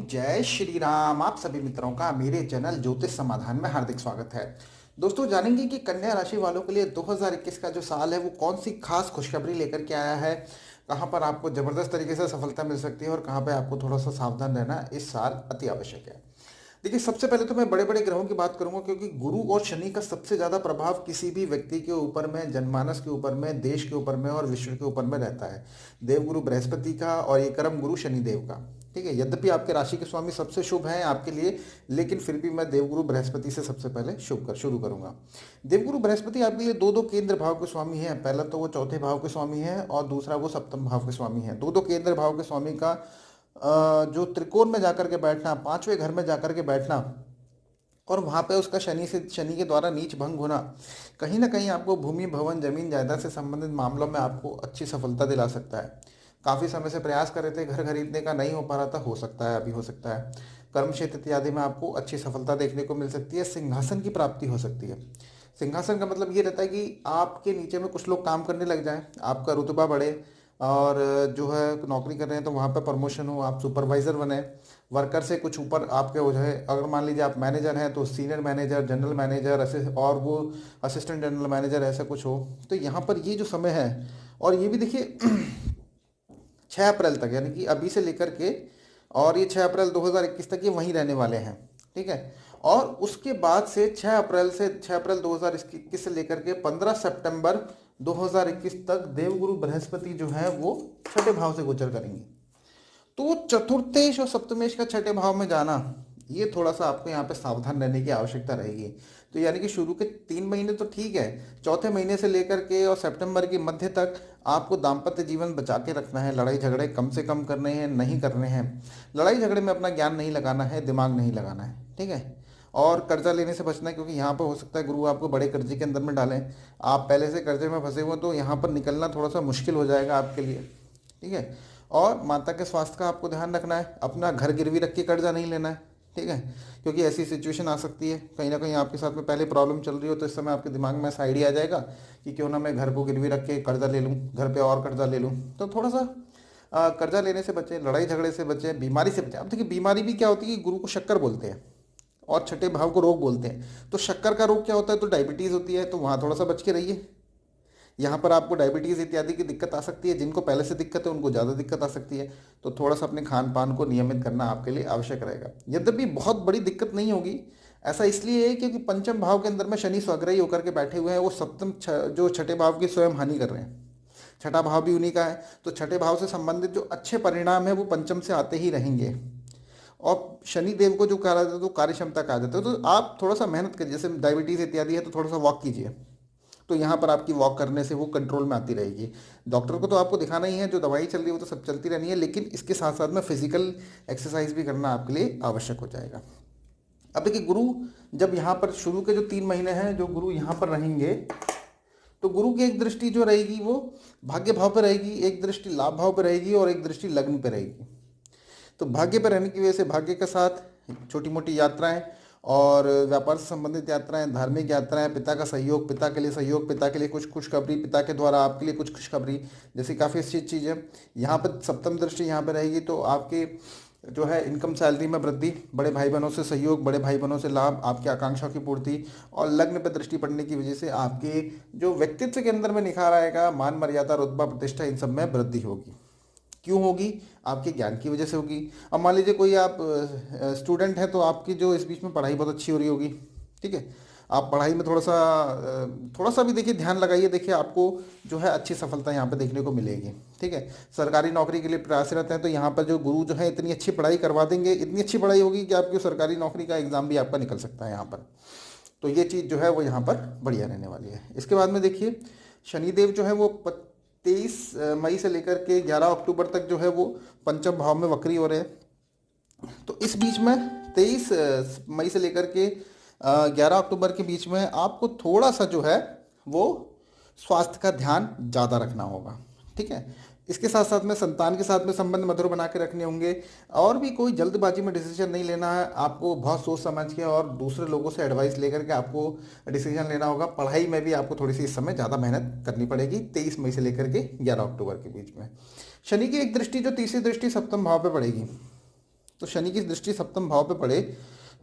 जय श्री राम। आप सभी मित्रों का मेरे चैनल ज्योतिष समाधान में हार्दिक स्वागत है। दोस्तों, जानेंगे कि कन्या राशि वालों के लिए 2021 का जो साल है वो कौन सी खास खुशखबरी लेकर के आया है, कहाँ पर आपको जबरदस्त तरीके से सफलता मिल सकती है और कहाँ पर आपको थोड़ा सा सावधान रहना इस साल अति आवश्यक है। देखिए, सबसे पहले तो मैं बड़े बड़े ग्रहों की बात करूंगा, क्योंकि गुरु और शनि का सबसे ज्यादा प्रभाव किसी भी व्यक्ति के ऊपर में, जनमानस के ऊपर में, देश के ऊपर में और विश्व के ऊपर में रहता है। देवगुरु बृहस्पति का और ये कर्म गुरु शनिदेव का। ठीक है, यद्यपि आपके राशि के स्वामी सबसे शुभ हैं आपके लिए, लेकिन फिर भी मैं देवगुरु बृहस्पति से सबसे पहले शुरू करूंगा। देवगुरु बृहस्पति आपके लिए दो दो केंद्र भाव के स्वामी हैं। पहला तो वो चौथे भाव के स्वामी हैं और दूसरा वो सप्तम भाव के स्वामी हैं। दो दो केंद्र भाव के स्वामी का जो त्रिकोण में जाकर के बैठना, पांचवें घर में जाकर के बैठना और वहां पे उसका शनि के द्वारा नीच भंग होना, कहीं ना कहीं आपको भूमि, भवन, जमीन, जायदाद से संबंधित मामलों में आपको अच्छी सफलता दिला सकता है। काफी समय से प्रयास कर रहे थे घर खरीदने का, नहीं हो पा रहा था, हो सकता है, अभी हो सकता है। कर्म क्षेत्र इत्यादि में आपको अच्छी सफलता देखने को मिल सकती है। सिंहासन की प्राप्ति हो सकती है। सिंहासन का मतलब ये रहता है कि आपके नीचे में कुछ लोग काम करने लग जाएं, आपका रुतबा बढ़े और जो है नौकरी कर रहे हैं तो वहाँ पर प्रमोशन हो, आप सुपरवाइजर बने, वर्कर से कुछ ऊपर आपके हो जाए। अगर मान लीजिए आप मैनेजर हैं तो सीनियर मैनेजर, जनरल मैनेजर ऐसे, और वो असिस्टेंट जनरल मैनेजर ऐसा कुछ हो। तो यहाँ पर ये जो समय है, और ये भी देखिए 6 अप्रैल तक, यानी कि अभी से लेकर के, और ये 6 अप्रैल 2021 तक ये वहीं रहने वाले हैं। ठीक है, और उसके बाद से 6 अप्रैल 2021 से लेकर के 15 सितंबर 2021 तक देवगुरु बृहस्पति जो है वो छठे भाव से गोचर करेंगे। तो चतुर्थेश और सप्तमेश का छठे भाव में जाना, ये थोड़ा सा आपको यहाँ पे सावधान रहने की आवश्यकता रहेगी। तो यानी कि शुरू के 3 महीने तो ठीक है, चौथे महीने से लेकर के और सितंबर के मध्य तक आपको दाम्पत्य जीवन बचा के रखना है। लड़ाई झगड़े कम से कम करने हैं, नहीं करने हैं। लड़ाई झगड़े में अपना ज्ञान नहीं लगाना है, दिमाग नहीं लगाना है। ठीक है, और कर्जा लेने से बचना है, क्योंकि यहाँ पर हो सकता है गुरु आपको बड़े कर्जे के अंदर में डालें। आप पहले से कर्जे में फंसे हुए, तो यहाँ पर निकलना थोड़ा सा मुश्किल हो जाएगा आपके लिए। ठीक है, और माता के स्वास्थ्य का आपको ध्यान रखना है। अपना घर गिरवी रख के कर्जा नहीं लेना है। ठीक है, क्योंकि ऐसी सिचुएशन आ सकती है, कहीं ना कहीं आपके साथ में पहले प्रॉब्लम चल रही हो, तो इस समय आपके दिमाग में ऐसा आइडिया आ जाएगा कि क्यों ना मैं घर को गिरवी रख के कर्जा ले लूँ, घर पे और कर्जा ले लूँ। तो थोड़ा सा कर्जा लेने से बचें, लड़ाई झगड़े से बचें, बीमारी से बचें। अब देखिए, बीमारी भी क्या होती है कि गुरु को शक्कर बोलते हैं और छठे भाव को रोग बोलते हैं। तो शक्कर का रोग क्या होता है, तो डायबिटीज़ होती है, तो वहाँ थोड़ा सा बच के रहिए। यहाँ पर आपको डायबिटीज़ इत्यादि की दिक्कत आ सकती है। जिनको पहले से दिक्कत है उनको ज़्यादा दिक्कत आ सकती है। तो थोड़ा सा अपने खान पान को नियमित करना आपके लिए आवश्यक रहेगा। यद्यपि बहुत बड़ी दिक्कत नहीं होगी। ऐसा इसलिए है क्योंकि पंचम भाव के अंदर में शनि स्वग्रही होकर के बैठे हुए हैं। वो जो छठे भाव की स्वयं हानि कर रहे हैं। छठा भाव भी उन्हीं का है, तो छठे भाव से संबंधित जो अच्छे परिणाम है वो पंचम से आते ही रहेंगे। और शनि देव को जो कहा जाता है तो कार्य क्षमता कहा जाता है। तो आप थोड़ा सा मेहनत करिए, जैसे डायबिटीज़ इत्यादि है तो थोड़ा सा वॉक कीजिए, तो यहाँ पर आपकी वॉक करने से वो कंट्रोल में आती रहेगी। डॉक्टर को तो आपको दिखाना ही है, जो दवाई चल रही है वो तो सब चलती रहनी है, लेकिन इसके साथ साथ में फिजिकल एक्सरसाइज भी करना आपके लिए आवश्यक हो जाएगा। अब देखिए, गुरु जब यहाँ पर शुरू के जो 3 महीने हैं जो गुरु यहाँ पर रहेंगे, तो गुरु की एक दृष्टि जो रहेगी वो भाग्य भाव पर रहेगी, एक दृष्टि लाभ भाव पर रहेगी और एक दृष्टि लग्न पर रहेगी। तो भाग्य पर रहने की वजह से भाग्य के साथ छोटी मोटी यात्राएं और व्यापार से संबंधित यात्राएं, धार्मिक यात्राएं, पिता का सहयोग, पिता के लिए सहयोग, पिता के लिए कुछ खुशखबरी, पिता के द्वारा आपके लिए कुछ खुशखबरी, जैसी काफ़ी अच्छी चीज़ है। यहाँ पर सप्तम दृष्टि यहाँ पर रहेगी, तो आपके जो है इनकम सैलरी में वृद्धि, बड़े भाई बहनों से सहयोग, बड़े भाई बहनों से लाभ, आपकी आकांक्षाओं की पूर्ति, और लग्न पर दृष्टि पड़ने की वजह से आपके जो व्यक्तित्व के अंदर में निखार आएगा, मान मर्यादा, रुतबा, प्रतिष्ठा, इन सब में वृद्धि होगी। क्यों होगी? आपके ज्ञान की वजह से होगी। अब मान लीजिए कोई आप स्टूडेंट हैं, तो आपकी जो इस बीच में पढ़ाई बहुत अच्छी हो रही होगी। ठीक है, आप पढ़ाई में थोड़ा सा भी देखिए ध्यान लगाइए, देखिए आपको जो है अच्छी सफलता यहाँ पे देखने को मिलेगी। ठीक है, सरकारी नौकरी के लिए प्रयासरत हैं, तो यहाँ पर जो गुरु जो है इतनी अच्छी पढ़ाई करवा देंगे, इतनी अच्छी पढ़ाई होगी कि आपकी सरकारी नौकरी का एग्जाम भी आपका निकल सकता है यहाँ पर। तो ये चीज़ जो है वो यहाँ पर बढ़िया रहने वाली है। इसके बाद में देखिए, शनिदेव जो है वो 23 मई से लेकर के 11 अक्टूबर तक जो है वो पंचम भाव में वक्री हो रहे हैं। तो इस बीच में 23 मई से लेकर के 11 अक्टूबर के बीच में आपको थोड़ा सा जो है वो स्वास्थ्य का ध्यान ज़्यादा रखना होगा। ठीक है, इसके साथ साथ में संतान के साथ में संबंध मधुर बना के रखने होंगे, और भी कोई जल्दबाजी में डिसीजन नहीं लेना है। आपको बहुत सोच समझ के और दूसरे लोगों से एडवाइस लेकर के आपको डिसीजन लेना होगा। पढ़ाई में भी आपको थोड़ी सी इस समय ज़्यादा मेहनत करनी पड़ेगी 23 मई से लेकर के 11 अक्टूबर के बीच में। शनि की एक दृष्टि, जो तीसरी दृष्टि सप्तम भाव पे पड़ेगी, तो शनि की दृष्टि सप्तम भाव पे पड़े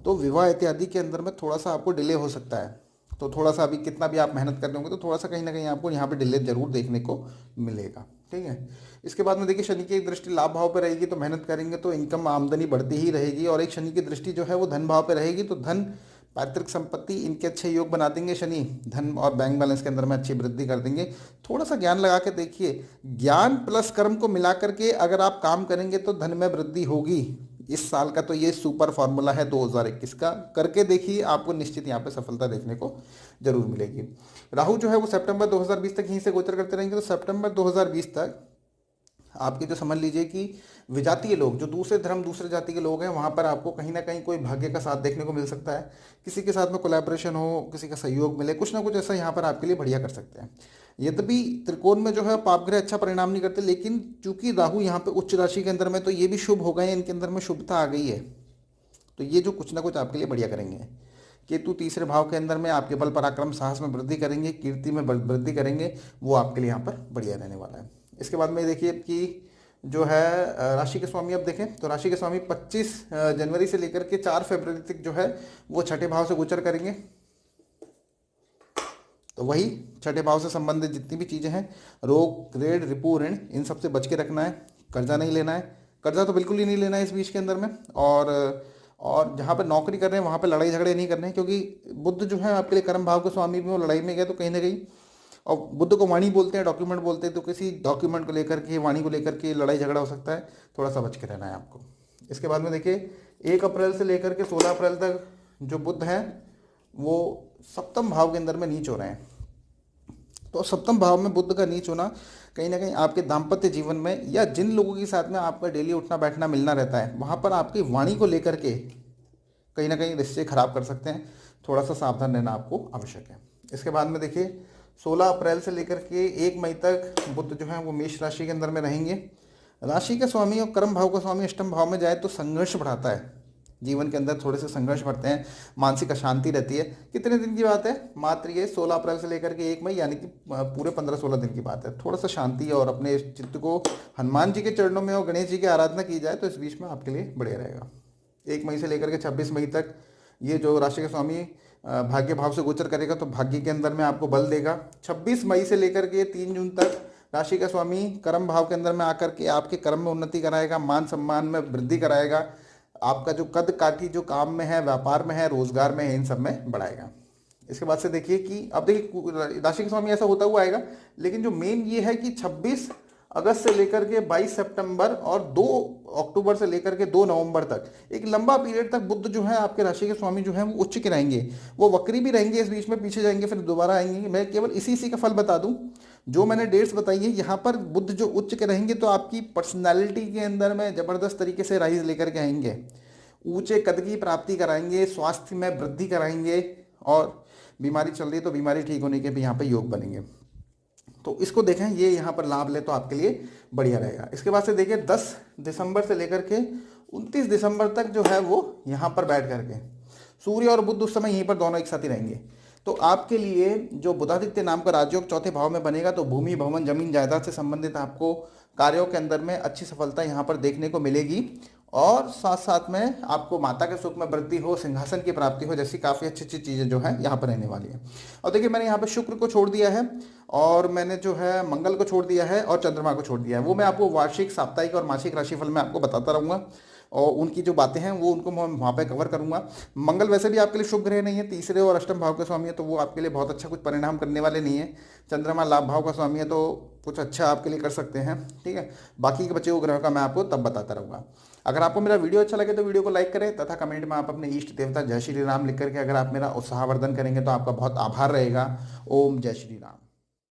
तो विवाह इत्यादि के अंदर में थोड़ा सा आपको डिले हो सकता है। तो थोड़ा सा अभी कितना भी आप मेहनत कर रहे होंगे तो थोड़ा सा कहीं ना कहीं आपको यहाँ पे डिले जरूर देखने को मिलेगा। ठीक है। इसके बाद में देखिए शनि की एक दृष्टि लाभ भाव पर रहेगी तो मेहनत करेंगे तो इनकम आमदनी बढ़ती ही रहेगी। और एक शनि की दृष्टि जो है वो धन भाव पर रहेगी तो धन पैतृक संपत्ति इनके अच्छे योग बना देंगे शनि। धन और बैंक बैलेंस के अंदर में अच्छी वृद्धि कर देंगे। थोड़ा सा ज्ञान लगा के देखिए, ज्ञान प्लस कर्म को मिला करके अगर आप काम करेंगे तो धन में वृद्धि होगी। इस साल का तो ये सुपर फॉर्मूला है 2021 का, करके देखिए आपको निश्चित यहाँ पे सफलता देखने को जरूर मिलेगी। राहु जो है वो सितंबर 2020 तक यहीं से गोचर करते रहेंगे तो सितंबर 2020 तक आपके जो समझ लीजिए कि विजातीय लोग, जो दूसरे धर्म दूसरे जाति के लोग हैं, वहाँ पर आपको कहीं ना कहीं कोई भाग्य का साथ देखने को मिल सकता है। किसी के साथ में कोलैबोरेशन हो, किसी का सहयोग मिले, कुछ ना कुछ ऐसा यहाँ पर आपके लिए बढ़िया कर सकते हैं। यद्यपि त्रिकोण में जो है पापग्रह अच्छा परिणाम नहीं करते, लेकिन चूंकि राहु यहाँ पे उच्च राशि के अंदर में तो ये भी शुभ हो गए हैं, इनके अंदर में शुभता आ गई है तो ये जो कुछ ना कुछ आपके लिए बढ़िया करेंगे। केतु तीसरे भाव के अंदर में आपके बल पराक्रम साहस में वृद्धि करेंगे, कीर्ति में वृद्धि करेंगे, वो आपके लिए यहाँ पर बढ़िया रहने वाला है। इसके बाद में देखिए कि जो है राशि के स्वामी, अब देखें तो राशि के स्वामी 25 जनवरी से लेकर के 4 फरवरी तक जो है वो छठे भाव से गोचर करेंगे। तो वही छठे भाव से संबंधित जितनी भी चीज़ें हैं, रोग ऋण रिपू ऋण, इन सबसे बच के रखना है। कर्जा नहीं लेना है, कर्जा तो बिल्कुल ही नहीं लेना है इस बीच के अंदर में। और जहाँ पर नौकरी कर रहे हैं वहाँ पर लड़ाई झगड़े नहीं करने हैं, क्योंकि बुध जो है आपके लिए कर्म भाव के स्वामी भी, वो लड़ाई में गए तो कहीं ना कहीं, और बुद्ध को वाणी बोलते हैं, डॉक्यूमेंट बोलते हैं, तो किसी डॉक्यूमेंट को लेकर के, वाणी को लेकर के लड़ाई झगड़ा हो सकता है, थोड़ा सा बच के रहना है आपको। इसके बाद में देखिए 1 अप्रैल से लेकर के 16 अप्रैल तक जो बुध हैं वो सप्तम भाव के अंदर में नीच हो रहे हैं। तो सप्तम भाव में बुध का नीच होना कहीं ना कहीं आपके दाम्पत्य जीवन में, या जिन लोगों के साथ में आपका डेली उठना बैठना मिलना रहता है, वहाँ पर आपकी वाणी को लेकर के कहीं ना कहीं रिश्ते खराब कर सकते हैं। थोड़ा सा सावधान रहना आपको आवश्यक है। इसके बाद में देखिए 16 अप्रैल से लेकर के 1 मई तक बुध जो है वो मेष राशि के अंदर में रहेंगे। राशि के स्वामी और कर्म भाव का स्वामी अष्टम भाव में जाए तो संघर्ष बढ़ाता है, जीवन के अंदर थोड़े से संघर्ष बढ़ते हैं, मानसिक अशांति रहती है। कितने दिन की बात है, मात्र ये 16 अप्रैल से लेकर के 1 मई, यानी कि पूरे 15-16 दिन की बात है। थोड़ा सा शांति और अपने चित्त को हनुमान जी के चरणों में और गणेश जी की आराधना की जाए तो इस बीच में आपके लिए बढ़िया रहेगा। 1 मई से लेकर के 26 मई तक ये जो राशि के स्वामी भाग्य भाव से गोचर करेगा तो भाग्य के अंदर में आपको बल देगा। 26 मई से लेकर के 3 जून तक राशि का स्वामी कर्म भाव के अंदर में आकर के आपके कर्म में उन्नति कराएगा, मान सम्मान में वृद्धि कराएगा, आपका जो कद काठी जो काम में है, व्यापार में है, रोजगार में है, इन सब में बढ़ाएगा। इसके बाद से देखिए कि अब देखिए राशि के स्वामी ऐसा होता हुआ आएगा, लेकिन जो मेन ये है कि 26 अगस्त से लेकर के 22 सितंबर और 2 अक्टूबर से लेकर के 2 नवंबर तक एक लंबा पीरियड तक बुध जो है आपके राशि के स्वामी जो है वो उच्च के रहेंगे। वो वक्री भी रहेंगे, इस बीच में पीछे जाएंगे, फिर दोबारा आएंगे। मैं केवल इसी का फल बता दूं, जो मैंने डेट्स बताई है यहाँ पर बुध जो उच्च के रहेंगे तो आपकी पर्सनैलिटी के अंदर में जबरदस्त तरीके से राइज लेकर के आएंगे, ऊंचे कद की प्राप्ति कराएंगे, स्वास्थ्य में वृद्धि कराएंगे, और बीमारी चल रही है तो बीमारी ठीक होने के भी यहाँ पे योग बनेंगे। तो इसको देखें, ये यहाँ पर लाभ ले तो आपके लिए बढ़िया रहेगा। इसके बाद से देखिए 10 दिसंबर से लेकर के 29 दिसंबर तक जो है वो यहाँ पर बैठ करके सूर्य और बुध उस समय यहीं पर दोनों एक साथ ही रहेंगे। तो आपके लिए जो बुधादित्य नाम का राजयोग चौथे भाव में बनेगा तो भूमि भवन जमीन जायदाद से संबंधित आपको कार्यों के अंदर में अच्छी सफलता यहाँ पर देखने को मिलेगी, और साथ साथ में आपको माता के सुख में वृद्धि हो, सिंहासन की प्राप्ति हो, जैसी काफ़ी अच्छी अच्छी चीज़ें जो है यहाँ पर रहने वाली है। और देखिए मैंने यहाँ पर शुक्र को छोड़ दिया है, और मैंने जो है मंगल को छोड़ दिया है, और चंद्रमा को छोड़ दिया है। वो मैं आपको वार्षिक, साप्ताहिक और मासिक राशिफल में आपको बताता रहूँगा, और उनकी जो बातें हैं वो उनको मैं वहाँ पे कवर करूँगा। मंगल वैसे भी आपके लिए शुभ ग्रह नहीं है, तीसरे और अष्टम भाव के स्वामी है, तो वो आपके लिए बहुत अच्छा कुछ परिणाम करने वाले नहीं है। चंद्रमा लाभ भाव का स्वामी है तो कुछ अच्छा आपके लिए कर सकते हैं, ठीक है। बाकी के बचे हुए ग्रह का मैं आपको तब बताता रहूँगा। अगर आपको मेरा वीडियो अच्छा लगे तो वीडियो को लाइक करें, तथा कमेंट में आप अपने इष्ट देवता जय श्री राम लिख करके अगर आप मेरा उत्साहवर्धन करेंगे तो आपका बहुत आभार रहेगा। ओम जय श्री राम।